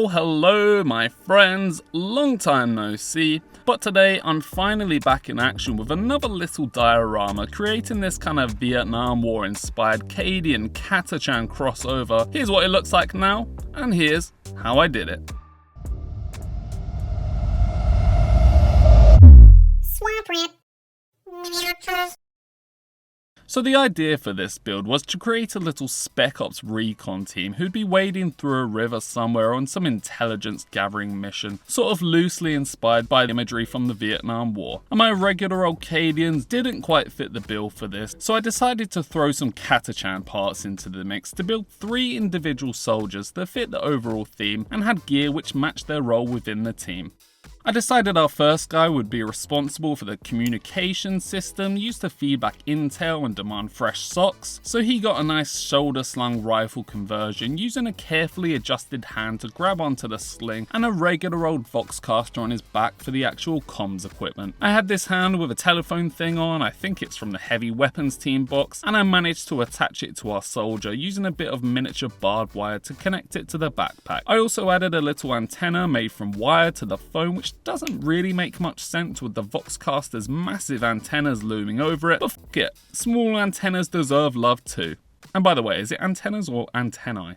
Well, hello my friends, long time no see, but today I'm finally back in action with another little diorama, creating this kind of Vietnam War inspired Cadian Catachan crossover. Here's what it looks like now, and here's how I did it. Swamp Rip. So the idea for this build was to create a little Spec Ops recon team who'd be wading through a river somewhere on some intelligence gathering mission, sort of loosely inspired by the imagery from the Vietnam War. And my regular old Cadians didn't quite fit the bill for this, so I decided to throw some Catachan parts into the mix to build 3 individual soldiers that fit the overall theme and had gear which matched their role within the team. I decided our first guy would be responsible for the communication system used to feed back intel and demand fresh socks, so he got a nice shoulder slung rifle conversion using a carefully adjusted hand to grab onto the sling and a regular old Voxcaster on his back for the actual comms equipment. I had this hand with a telephone thing on, I think it's from the heavy weapons team box, and I managed to attach it to our soldier using a bit of miniature barbed wire to connect it to the backpack. I also added a little antenna made from wire to the phone, which doesn't really make much sense with the Voxcaster's massive antennas looming over it, but fuck it, small antennas deserve love too. And by the way, is it antennas or antennae?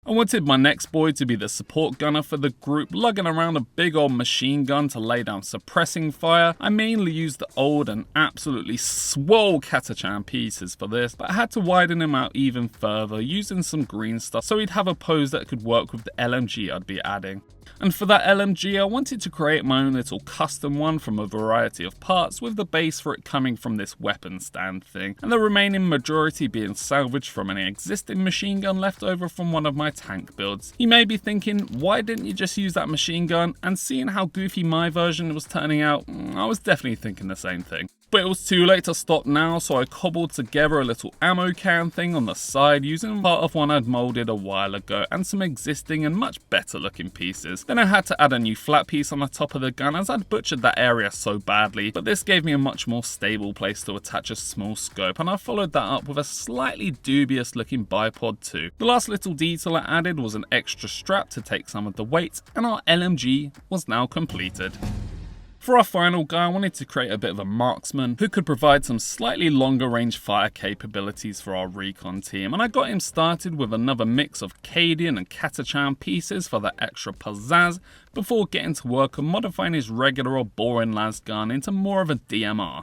I wanted my next boy to be the support gunner for the group, lugging around a big old machine gun to lay down suppressing fire. I mainly used the old and absolutely swole Catachan pieces for this, but I had to widen him out even further using some green stuff so he'd have a pose that could work with the LMG I'd be adding. And for that LMG, I wanted to create my own little custom one from a variety of parts, with the base for it coming from this weapon stand thing, and the remaining majority being salvaged from an existing machine gun left over from one of my tank builds. You may be thinking, why didn't you just use that machine gun? And seeing how goofy my version was turning out, I was definitely thinking the same thing. But it was too late to stop now, so I cobbled together a little ammo can thing on the side using part of one I'd moulded a while ago and some existing and much better looking pieces. Then I had to add a new flat piece on the top of the gun as I'd butchered that area so badly, but this gave me a much more stable place to attach a small scope, and I followed that up with a slightly dubious looking bipod too. The last little detail I added was an extra strap to take some of the weight, and our LMG was now completed. For our final guy, I wanted to create a bit of a marksman who could provide some slightly longer range fire capabilities for our recon team, and I got him started with another mix of Cadian and Catachan pieces for the extra pizzazz before getting to work on modifying his regular or boring las gun into more of a DMR.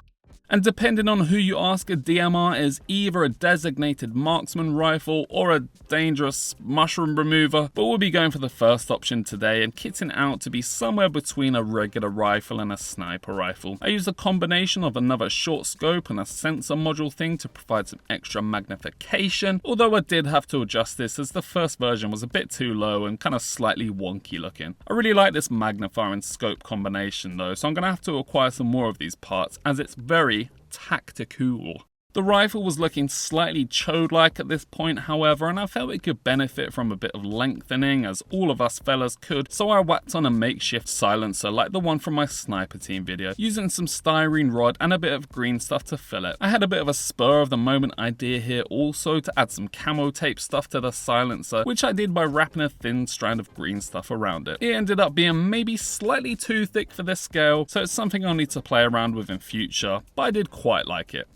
And depending on who you ask, a DMR is either a designated marksman rifle or a dangerous mushroom remover, but we'll be going for the first option today and kitting out to be somewhere between a regular rifle and a sniper rifle. I used a combination of another short scope and a sensor module thing to provide some extra magnification, although I did have to adjust this as the first version was a bit too low and kind of slightly wonky looking. I really like this magnifier and scope combination though, so I'm going to have to acquire some more of these parts as it's very tactical. The rifle was looking slightly chode-like at this point, however, and I felt it could benefit from a bit of lengthening, as all of us fellas could, so I whacked on a makeshift silencer like the one from my sniper team video, using some styrene rod and a bit of green stuff to fill it. I had a bit of a spur of the moment idea here also to add some camo tape stuff to the silencer, which I did by wrapping a thin strand of green stuff around it. It ended up being maybe slightly too thick for this scale, so it's something I'll need to play around with in future, but I did quite like it.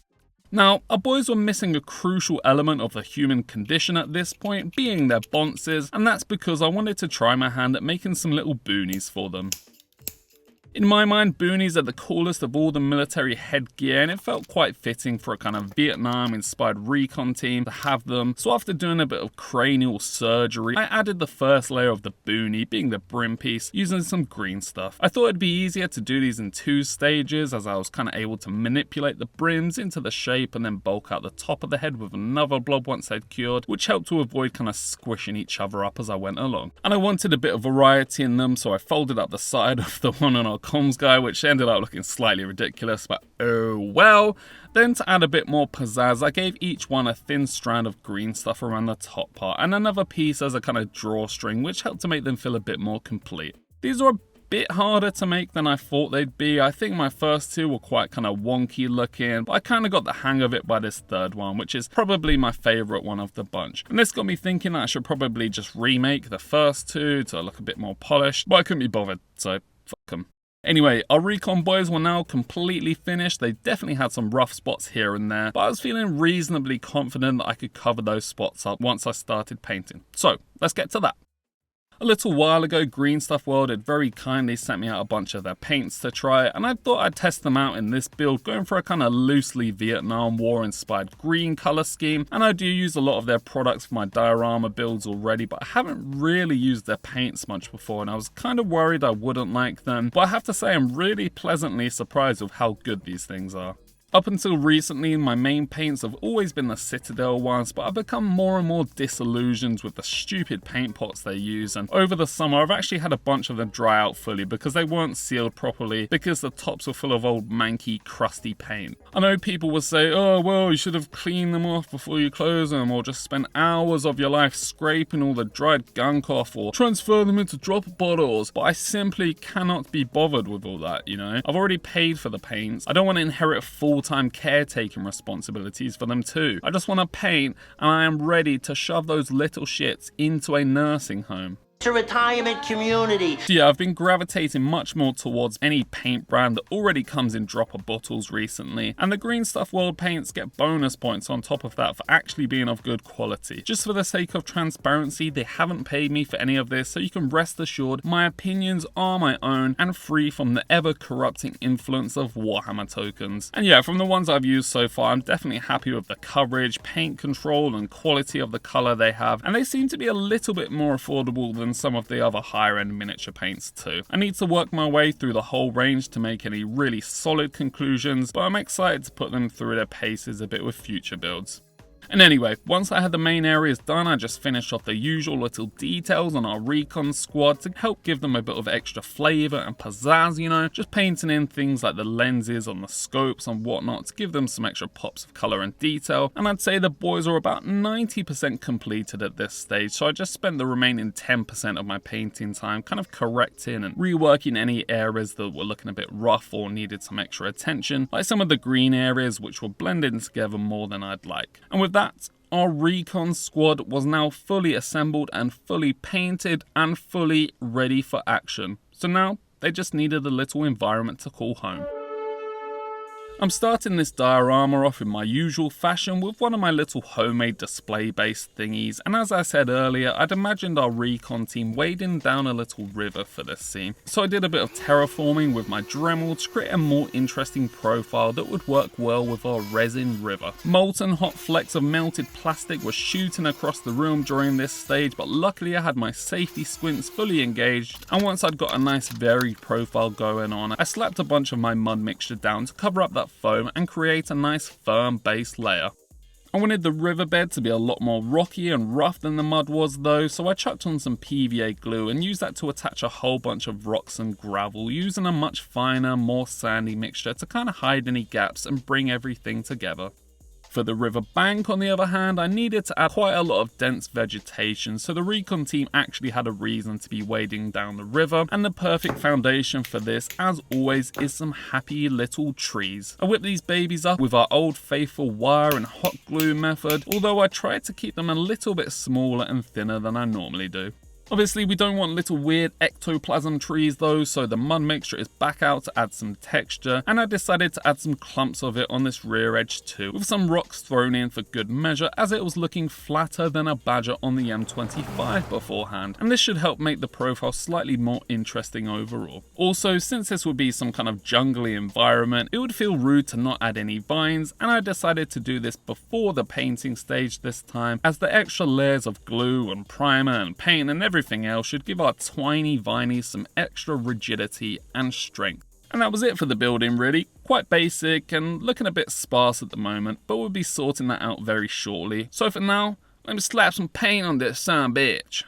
Now, our boys were missing a crucial element of the human condition at this point, being their bonces, and that's because I wanted to try my hand at making some little boonies for them. In my mind, boonies are the coolest of all the military headgear, and it felt quite fitting for a kind of Vietnam-inspired recon team to have them. So after doing a bit of cranial surgery, I added the first layer of the boonie, being the brim piece, using some green stuff. I thought it'd be easier to do these in 2 stages, as I was kind of able to manipulate the brims into the shape and then bulk out the top of the head with another blob once they'd cured, which helped to avoid kind of squishing each other up as I went along. And I wanted a bit of variety in them, so I folded up the side of the one on our comms guy, which ended up looking slightly ridiculous, but oh well. Then to add a bit more pizzazz, I gave each one a thin strand of green stuff around the top part and another piece as a kind of drawstring, which helped to make them feel a bit more complete. These are a bit harder to make than I thought they'd be. I think my first two were quite kind of wonky looking, but I kind of got the hang of it by this third one, which is probably my favourite one of the bunch. And this got me thinking that I should probably just remake the first two to look a bit more polished, but I couldn't be bothered, so fuck them. Anyway, our recon boys were now completely finished. They definitely had some rough spots here and there, but I was feeling reasonably confident that I could cover those spots up once I started painting. So, let's get to that. A little while ago, Green Stuff World had very kindly sent me out a bunch of their paints to try, and I thought I'd test them out in this build, going for a kind of loosely Vietnam War inspired green colour scheme. And I do use a lot of their products for my diorama builds already, but I haven't really used their paints much before, and I was kind of worried I wouldn't like them. But I have to say I'm really pleasantly surprised with how good these things are. Up until recently, my main paints have always been the Citadel ones, but I've become more and more disillusioned with the stupid paint pots they use, and over the summer I've actually had a bunch of them dry out fully because they weren't sealed properly, because the tops were full of old manky crusty paint. I know people will say, oh well, you should have cleaned them off before you close them, or just spend hours of your life scraping all the dried gunk off, or transfer them into dropper bottles, but I simply cannot be bothered with all that, you know? I've already paid for the paints. I don't want to inherit full-time caretaking responsibilities for them too. I just want to paint, and I am ready to shove those little shits into a nursing home. It's a retirement community. So yeah, I've been gravitating much more towards any paint brand that already comes in dropper bottles recently, and the Green Stuff World paints get bonus points on top of that for actually being of good quality. Just for the sake of transparency, they haven't paid me for any of this, so you can rest assured my opinions are my own and free from the ever corrupting influence of Warhammer tokens. And yeah, from the ones I've used so far, I'm definitely happy with the coverage, paint control and quality of the colour they have, and they seem to be a little bit more affordable than some of the other higher end miniature paints too. I need to work my way through the whole range to make any really solid conclusions, but I'm excited to put them through their paces a bit with future builds. And anyway, once I had the main areas done, I just finished off the usual little details on our recon squad to help give them a bit of extra flavour and pizzazz, you know, just painting in things like the lenses on the scopes and whatnot to give them some extra pops of colour and detail. And I'd say the boys are about 90% completed at this stage, so I just spent the remaining 10% of my painting time kind of correcting and reworking any areas that were looking a bit rough or needed some extra attention, like some of the green areas which were blending together more than I'd like. And with that, our recon squad was now fully assembled and fully painted and fully ready for action. So now they just needed a little environment to call home. I'm starting this diorama off in my usual fashion with one of my little homemade display based thingies, and as I said earlier, I'd imagined our recon team wading down a little river for this scene. So I did a bit of terraforming with my Dremel to create a more interesting profile that would work well with our resin river. Molten hot flecks of melted plastic were shooting across the room during this stage, but luckily I had my safety squints fully engaged, and once I'd got a nice varied profile going on, I slapped a bunch of my mud mixture down to cover up that foam and create a nice firm base layer. I wanted the riverbed to be a lot more rocky and rough than the mud was though, so I chucked on some PVA glue and used that to attach a whole bunch of rocks and gravel, using a much finer, more sandy mixture to kind of hide any gaps and bring everything together. For the river bank, on the other hand, I needed to add quite a lot of dense vegetation, so the recon team actually had a reason to be wading down the river, and the perfect foundation for this, as always, is some happy little trees. I whipped these babies up with our old faithful wire and hot glue method, although I tried to keep them a little bit smaller and thinner than I normally do. Obviously we don't want little weird ectoplasm trees though, so the mud mixture is back out to add some texture, and I decided to add some clumps of it on this rear edge too, with some rocks thrown in for good measure, as it was looking flatter than a badger on the M25 beforehand, and this should help make the profile slightly more interesting overall. Also, since this would be some kind of jungly environment, it would feel rude to not add any vines, and I decided to do this before the painting stage this time, as the extra layers of glue and primer and paint and everything else should give our tiny vinies some extra rigidity and strength. And that was it for the building really, quite basic and looking a bit sparse at the moment, but we'll be sorting that out very shortly. So for now, let me slap some paint on this son bitch.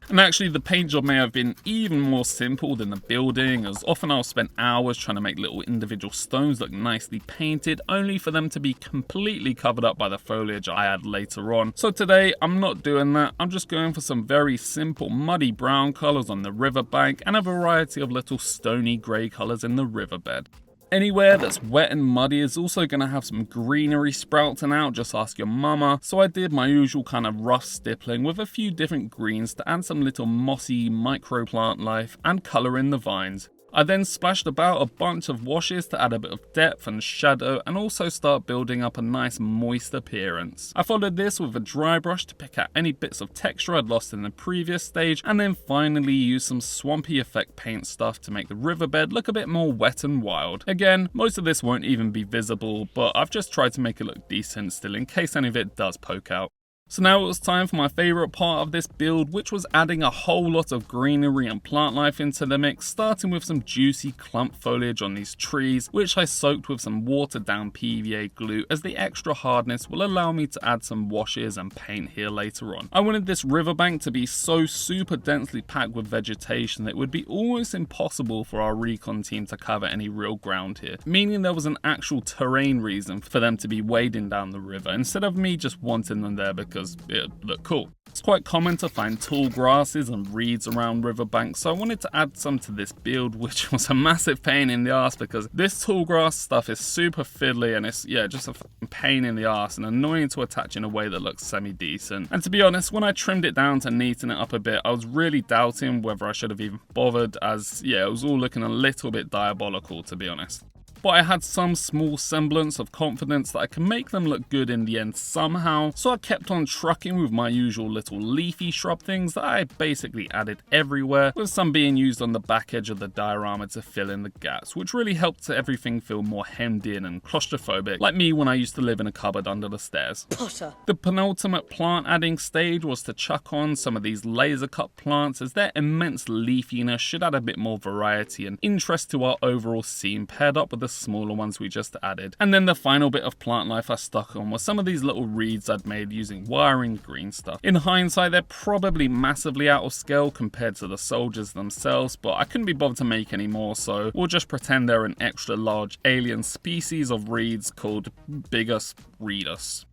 And actually the paint job may have been even more simple than the building, as often I'll spend hours trying to make little individual stones look nicely painted, only for them to be completely covered up by the foliage I add later on. So today I'm not doing that, I'm just going for some very simple muddy brown colours on the riverbank and a variety of little stony grey colours in the riverbed. Anywhere that's wet and muddy is also going to have some greenery sprouting out, just ask your mama. So I did my usual kind of rough stippling with a few different greens to add some little mossy microplant life and colour in the vines. I then splashed about a bunch of washes to add a bit of depth and shadow and also start building up a nice moist appearance. I followed this with a dry brush to pick out any bits of texture I'd lost in the previous stage, and then finally use some swampy effect paint stuff to make the riverbed look a bit more wet and wild. Again, most of this won't even be visible, but I've just tried to make it look decent still in case any of it does poke out. So now it was time for my favourite part of this build, which was adding a whole lot of greenery and plant life into the mix, starting with some juicy clump foliage on these trees, which I soaked with some watered down PVA glue, as the extra hardness will allow me to add some washes and paint here later on. I wanted this riverbank to be so super densely packed with vegetation that it would be almost impossible for our recon team to cover any real ground here, meaning there was an actual terrain reason for them to be wading down the river, instead of me just wanting them there because it looked cool. It's quite common to find tall grasses and reeds around riverbanks, so I wanted to add some to this build, which was a massive pain in the arse because this tall grass stuff is super fiddly and it's just a pain in the arse and annoying to attach in a way that looks semi-decent. And to be honest, when I trimmed it down to neaten it up a bit, I was really doubting whether I should have even bothered, as it was all looking a little bit diabolical, to be honest. But I had some small semblance of confidence that I can make them look good in the end somehow, so I kept on trucking with my usual little leafy shrub things that I basically added everywhere, with some being used on the back edge of the diorama to fill in the gaps, which really helped everything feel more hemmed in and claustrophobic, like me when I used to live in a cupboard under the stairs. Potter. The penultimate plant adding stage was to chuck on some of these laser cut plants, as their immense leafiness should add a bit more variety and interest to our overall scene, paired up with the smaller ones we just added. And then the final bit of plant life I stuck on was some of these little reeds I'd made using wiring green stuff. In hindsight, they're probably massively out of scale compared to the soldiers themselves, but I couldn't be bothered to make any more, so we'll just pretend they're an extra large alien species of reeds called Bigus Reedus.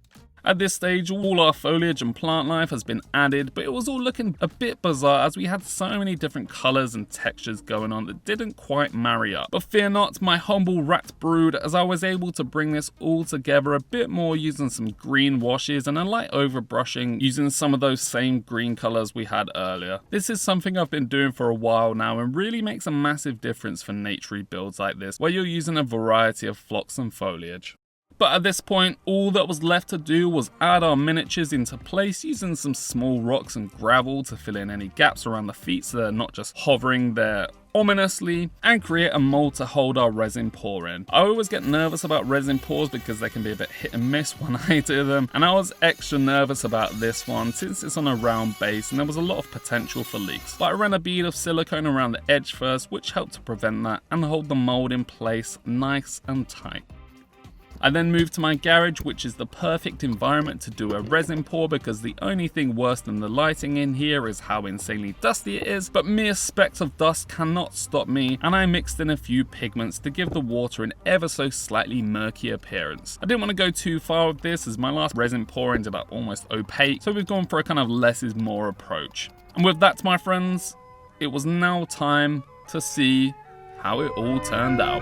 At this stage, all our foliage and plant life has been added, but it was all looking a bit bizarre as we had so many different colours and textures going on that didn't quite marry up. But fear not, my humble rat brood, as I was able to bring this all together a bit more using some green washes and a light overbrushing using some of those same green colours we had earlier. This is something I've been doing for a while now and really makes a massive difference for naturey builds like this, where you're using a variety of flocks and foliage. But at this point, all that was left to do was add our miniatures into place using some small rocks and gravel to fill in any gaps around the feet so they're not just hovering there ominously, and create a mold to hold our resin pour in. I always get nervous about resin pours because they can be a bit hit and miss when I do them, and I was extra nervous about this one since it's on a round base and there was a lot of potential for leaks. But I ran a bead of silicone around the edge first, which helped to prevent that and hold the mold in place nice and tight. I then moved to my garage, which is the perfect environment to do a resin pour because the only thing worse than the lighting in here is how insanely dusty it is, but mere specks of dust cannot stop me, and I mixed in a few pigments to give the water an ever so slightly murky appearance. I didn't want to go too far with this as my last resin pour ended up almost opaque, so we've gone for a kind of less is more approach. And with that, my friends, it was now time to see how it all turned out.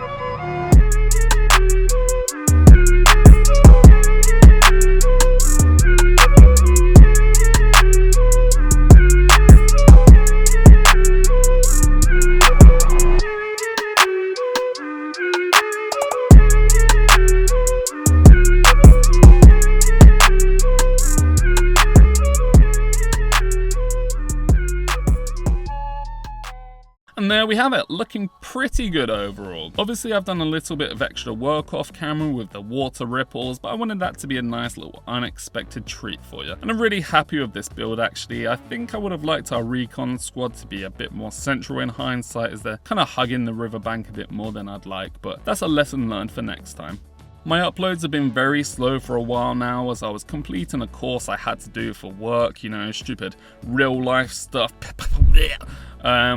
And there we have it, looking pretty good overall. Obviously I've done a little bit of extra work off camera with the water ripples, but I wanted that to be a nice little unexpected treat for you. And I'm really happy with this build actually. I think I would have liked our recon squad to be a bit more central in hindsight, as they're kind of hugging the riverbank a bit more than I'd like, but that's a lesson learned for next time. My uploads have been very slow for a while now as I was completing a course I had to do for work, you know, stupid real life stuff,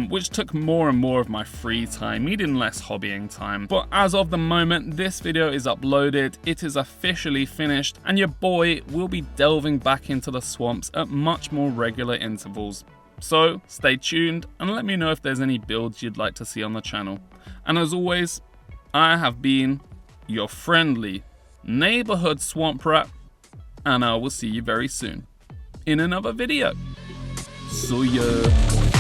which took more and more of my free time, needing less hobbying time. But as of the moment this video is uploaded, it is officially finished, and your boy will be delving back into the swamps at much more regular intervals. So stay tuned and let me know if there's any builds you'd like to see on the channel. And as always, I have been your friendly neighborhood swamp rat, and I will see you very soon in another video. See ya.